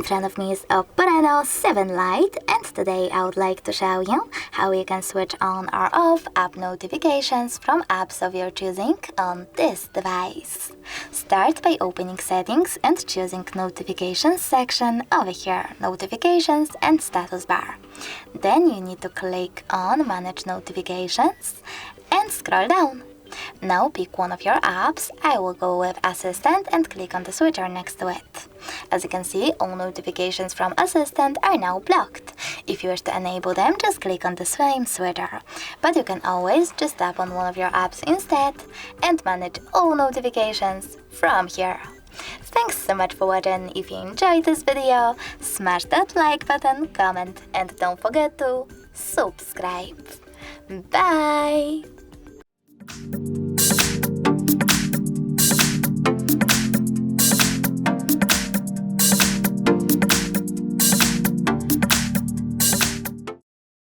front of me is Oppo Reno 7 Lite, and today I would like to show you how you can switch on or off app notifications from apps of your choosing on this device. Start by opening Settings and choosing Notifications section over here, Notifications and Status Bar. Then you need to click on Manage Notifications and scroll down. Now pick one of your apps. I will go with Assistant and click on the switcher next to it. As you can see, all notifications from Assistant are now blocked. If you wish to enable them, just click on the same switcher. But you can always just tap on one of your apps instead and manage all notifications from here. Thanks so much for watching. If you enjoyed this video, smash that like button, comment, and don't forget to subscribe. Bye!